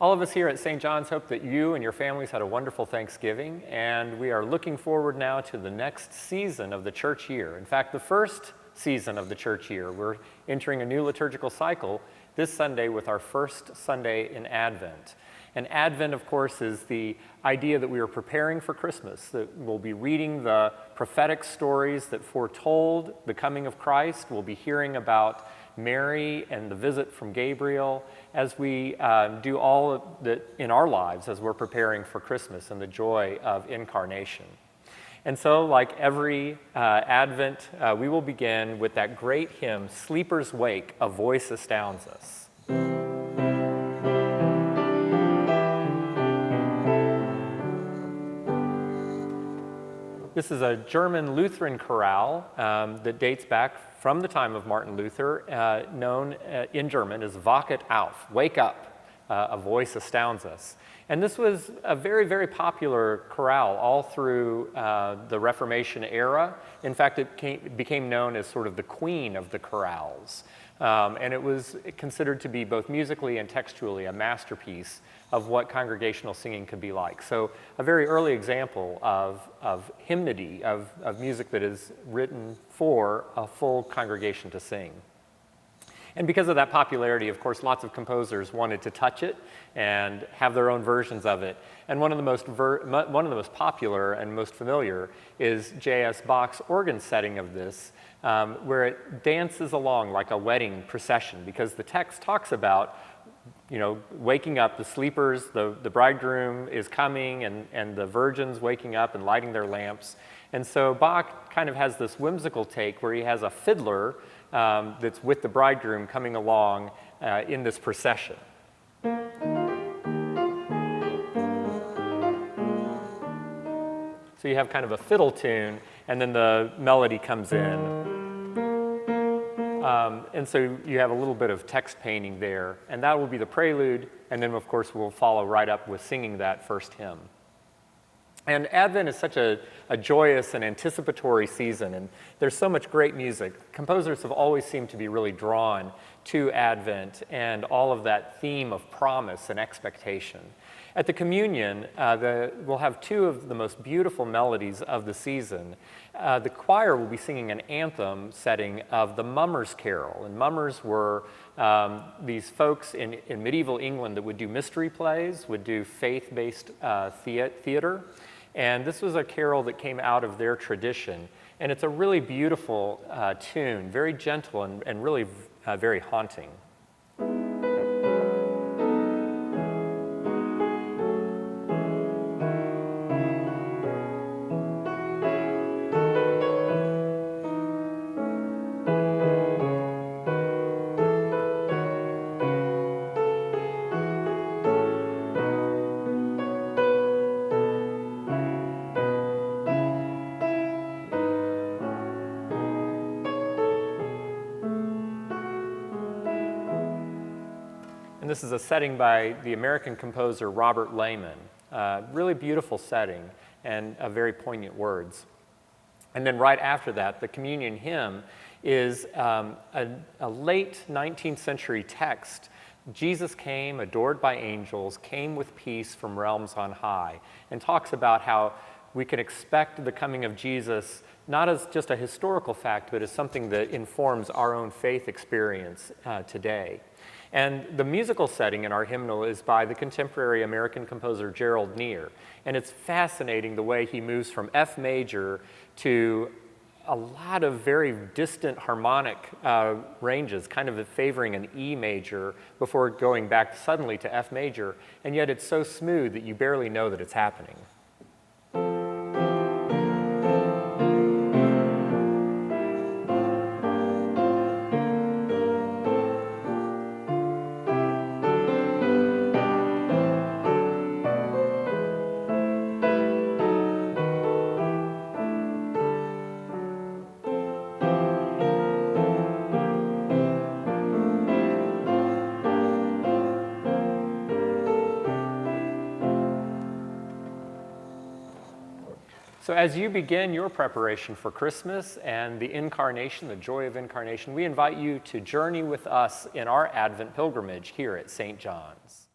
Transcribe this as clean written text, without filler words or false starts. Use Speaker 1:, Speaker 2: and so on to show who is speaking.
Speaker 1: All of us here at St. John's hope that you and your families had a wonderful Thanksgiving, and we are looking forward now to the next season of the church year. In fact, the first season of the church year. We're entering a new liturgical cycle this Sunday with our first Sunday in Advent. And Advent, of course, is the idea that we are preparing for Christmas, that we'll be reading the prophetic stories that foretold the coming of Christ. We'll be hearing about Mary and the visit from Gabriel as we do all of that in our lives as we're preparing for Christmas and the joy of incarnation. And so, like every Advent, we will begin with that great hymn, Sleepers Wake, A Voice Astounds Us. This is a German Lutheran chorale that dates back from the time of Martin Luther, known in German as Wachet auf, wake up, a voice astounds us. And this was a very, very popular chorale all through the Reformation era. In fact, it became known as sort of the queen of the chorales. And it was considered to be both musically and textually a masterpiece of what congregational singing could be like. So a very early example of hymnody, of music that is written for a full congregation to sing. And because of that popularity, of course, lots of composers wanted to touch it and have their own versions of it. And one of the most popular and most familiar is J.S. Bach's organ setting of this, where it dances along like a wedding procession, because the text talks about, you know, waking up the sleepers, the bridegroom is coming, and the virgins waking up and lighting their lamps. And so Bach kind of has this whimsical take where he has a fiddler that's with the bridegroom coming along in this procession. So you have kind of a fiddle tune, and then the melody comes in. And so you have a little bit of text painting there, and that will be the prelude, and then of course we'll follow right up with singing that first hymn. And Advent is such a joyous and anticipatory season, and there's so much great music. Composers have always seemed to be really drawn to Advent and all of that theme of promise and expectation. At the communion, we'll have two of the most beautiful melodies of the season. The choir will be singing an anthem setting of the Mummers' Carol. And mummers were these folks in medieval England that would do mystery plays, would do faith-based theater. And this was a carol that came out of their tradition. And it's a really beautiful tune, very gentle and really very haunting. And this is a setting by the American composer Robert Lehman. Really beautiful setting and very poignant words. And then right after that, the communion hymn is a late 19th century text. Jesus came, adored by angels, came with peace from realms on high, and talks about how we can expect the coming of Jesus not as just a historical fact, but as something that informs our own faith experience today. And the musical setting in our hymnal is by the contemporary American composer Gerald Neer. And it's fascinating the way he moves from F major to a lot of very distant harmonic ranges, kind of favoring an E major before going back suddenly to F major. And yet it's so smooth that you barely know that it's happening. So as you begin your preparation for Christmas and the incarnation, the joy of incarnation, we invite you to journey with us in our Advent pilgrimage here at St. John's.